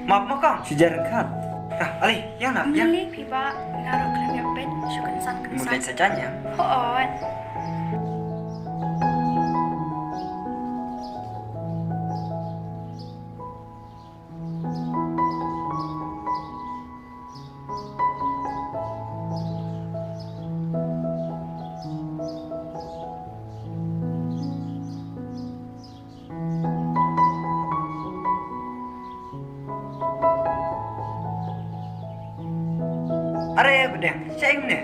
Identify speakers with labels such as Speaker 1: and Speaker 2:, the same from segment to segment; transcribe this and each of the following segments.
Speaker 1: Maaf kang, sejarah kan. Ali, yang nak ya.
Speaker 2: Mili piba ngaruh kelam bet syukan
Speaker 1: Mulai sajanya.
Speaker 2: Hoon.
Speaker 1: Are bedeng, saya ini.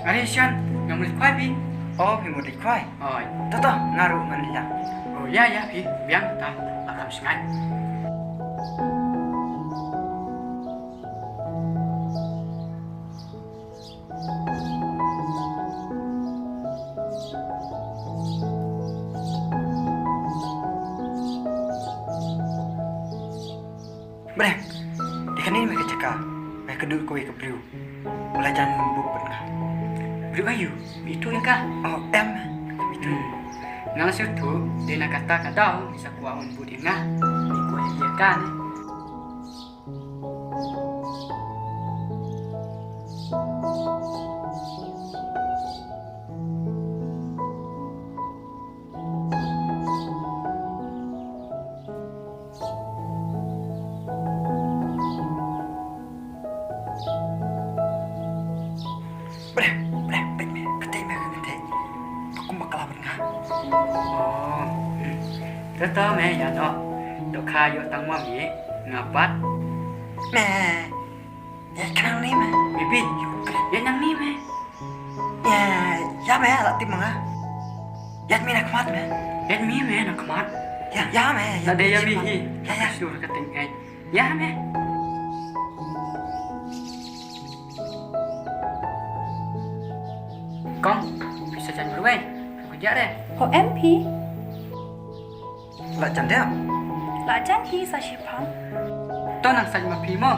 Speaker 3: Are Shan, yang mulai kuai pi.
Speaker 1: Oh, mau dikwai.
Speaker 3: Oh,
Speaker 1: Toto ngaruh manila.
Speaker 3: oh ya ya pi, biang ta, akan sengai.
Speaker 1: Bedeng, di kan ini mereka cakap. Mereka duduk kue ke beliau. Belajar buk pernah.
Speaker 3: Beri ayu, itu yang kah?
Speaker 1: Oh, itu.
Speaker 3: Nang situ, dia nak kata tahu bisa kuah umbut yang ngah. Ikut dia kan.
Speaker 1: Bedeng, ketai mereka ketai. Aku bakal pernah.
Speaker 3: Oh, tetap meh ya no. Dok kayu tang mami ngapat.
Speaker 1: Meh, ya kenal nih meh.
Speaker 3: Bibi, ya nang ni meh.
Speaker 1: Ya meh, alat timang ah. Ya mina kemat meh.
Speaker 3: Ya mi meh nak kemat.
Speaker 1: Ya meh.
Speaker 3: Ada ya bihi.
Speaker 1: Ya.
Speaker 3: Suruh kating ai. Ya meh. Con, bisa jangan bermain. Aku kerja deh.
Speaker 2: Ho MP.
Speaker 1: Lại chẳng đeo.
Speaker 2: Lại chan hi sa shipam.
Speaker 3: Tôi nang sạch mà phí mơ.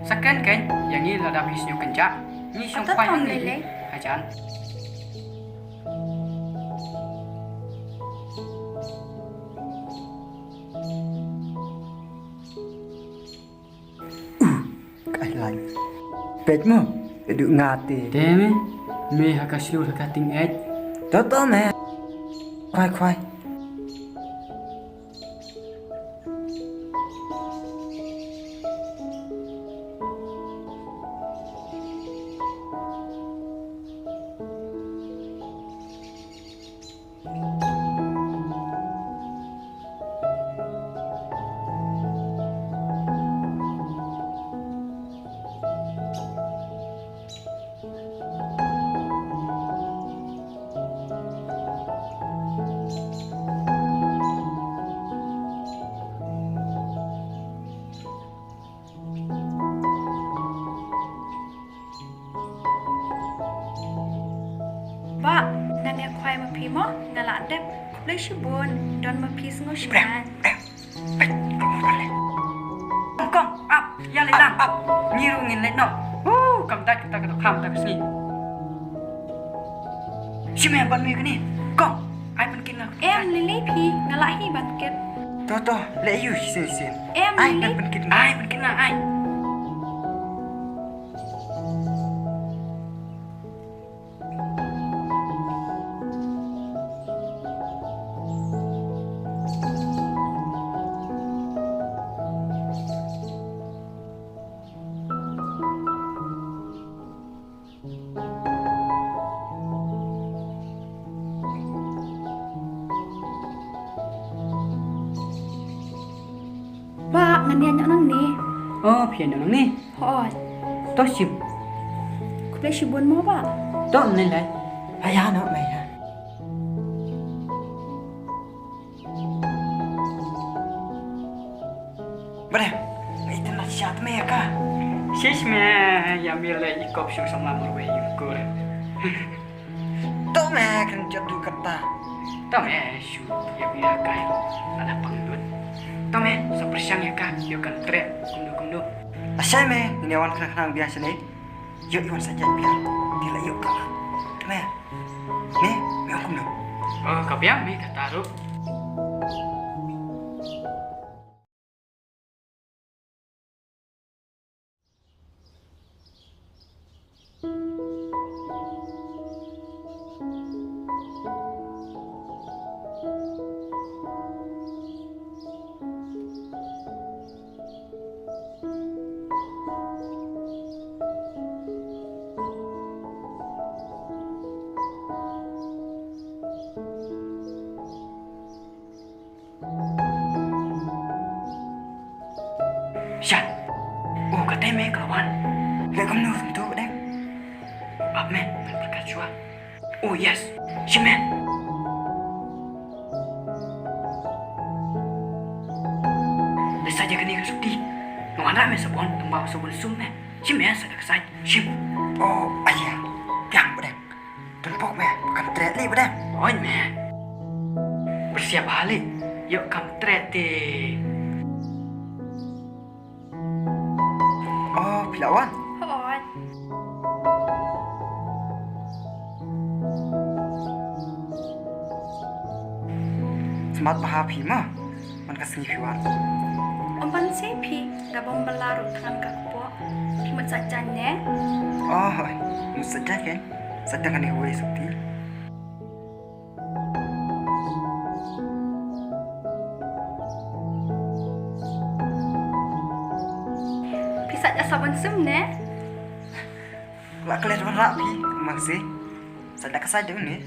Speaker 3: Second kén, yang ini là đạp his nhiều cảnh trạng. Như xong
Speaker 2: Tất
Speaker 3: khoai
Speaker 2: thòng
Speaker 3: hăng
Speaker 2: lele.
Speaker 3: lele. Hai chán.
Speaker 1: Cái lạnh. Pet mo, được ngati.
Speaker 3: Thế mê. Mê hả cả siêu hả cả tình ếch.
Speaker 1: Toto meh. Khoai.
Speaker 2: Ba, nan ya kwai ma pi mo ngala dep. Lai shibun don ma pi sngo shman.
Speaker 3: Con, up, ya lên lang. Nyiru ngin lên no. Cầm tay kita kita kham tak sini. Si mẹ bận mì cái này. Con, ai bận kinh nào?
Speaker 2: Em lili pi ngala hi ban ket.
Speaker 1: Toto, lẽ yêu xin.
Speaker 2: Em
Speaker 1: Ai
Speaker 2: lili.
Speaker 1: đang bên kia?
Speaker 3: Ai bận kinh nào ai?
Speaker 2: Ba, nan ya nyak nang ni.
Speaker 3: Oh, phiền đâu nè.
Speaker 2: Ho,
Speaker 3: Tôi chịu.
Speaker 2: ku lai shibun mo ba.
Speaker 3: Tôi lên lại.
Speaker 1: Ai ya nó mày ha. Bedeng, mày tên là siapa mày ka?
Speaker 3: Sis mẹ, ya mi lại đi cọp xuống xong làm một về yêu cô đấy.
Speaker 1: Toto meh kan jatuh kata.
Speaker 3: Tao mẹ shu ya bi akai. Ada pangdut. Tao mẹ seperti yang ya kan, yo kan trek kundu.
Speaker 1: Asal meh, ini awan kenang biasa nih. Yuk iwan saja biar. Tidak yuk kalah. Meh, nih,
Speaker 3: Oh, kapiang mi kataruh.
Speaker 1: Syah. Oh, katanya me kawan. Lek kamu untuk deh.
Speaker 3: Ah, me, berkat chua. Oh, yes. Si me. Let's saja kini ke sudi. Ngwana me sabon tembak sabon sum me. Si me sadak sai. Sim.
Speaker 1: Oh, ayah. Yang bedeng. Tumpuk me, bukan trek li bedeng.
Speaker 3: Poin me. Bersiap balik. Yuk kam trek ti.
Speaker 1: Oh, pilawan.
Speaker 2: Hoon.
Speaker 1: Semat mahapi mah. Man kasih piwan.
Speaker 2: Umpan sepi, gabong belarut kan kakpo. Kimat sajannya.
Speaker 1: Oh, musajah kan. Sedang kan iwe sudi.
Speaker 2: Pisah sabun sum ne.
Speaker 1: Lak kalian rapi, masih. Sedang saja ni.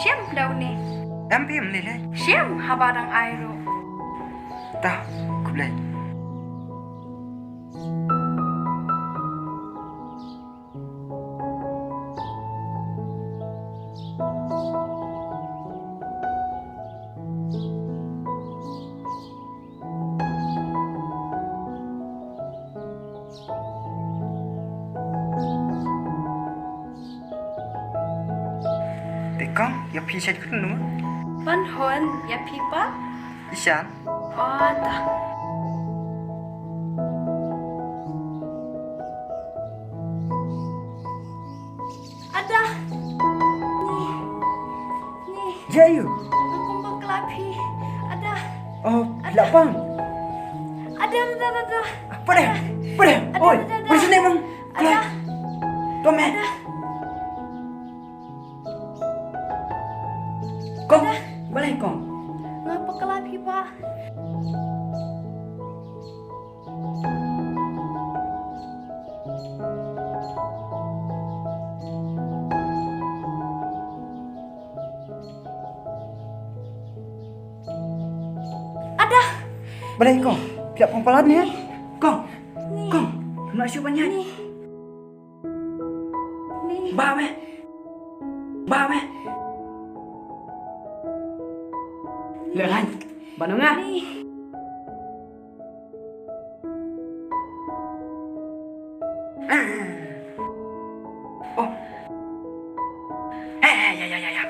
Speaker 2: Siam daun ne.
Speaker 1: Empi menilai.
Speaker 2: Siam habarang airo.
Speaker 1: Tah, kulai. Tekong, ya pisah juga nu.
Speaker 2: Ban hon ya pipa.
Speaker 1: Isyan.
Speaker 2: Oh dah. Ada. Nih. Nih.
Speaker 1: Jayu.
Speaker 2: Aku mau kelapi. Ada.
Speaker 1: Oh, lapang.
Speaker 2: Ada.
Speaker 1: Apa deh? Apa deh? Oi,
Speaker 2: ada.
Speaker 1: bersini bang.
Speaker 2: Ada.
Speaker 1: Tome. Kong, boleh kong.
Speaker 2: Ngapa kelapi pak? Ada.
Speaker 1: Boleh kong. Pihak pempalan ya. Kong,
Speaker 2: Nih.
Speaker 1: kong. Nak siapa banyak?
Speaker 2: Nih. Nih.
Speaker 1: Ba me. Ba me.
Speaker 3: Lehan. Banung ah.
Speaker 2: Nih.
Speaker 1: Oh.
Speaker 3: Ya.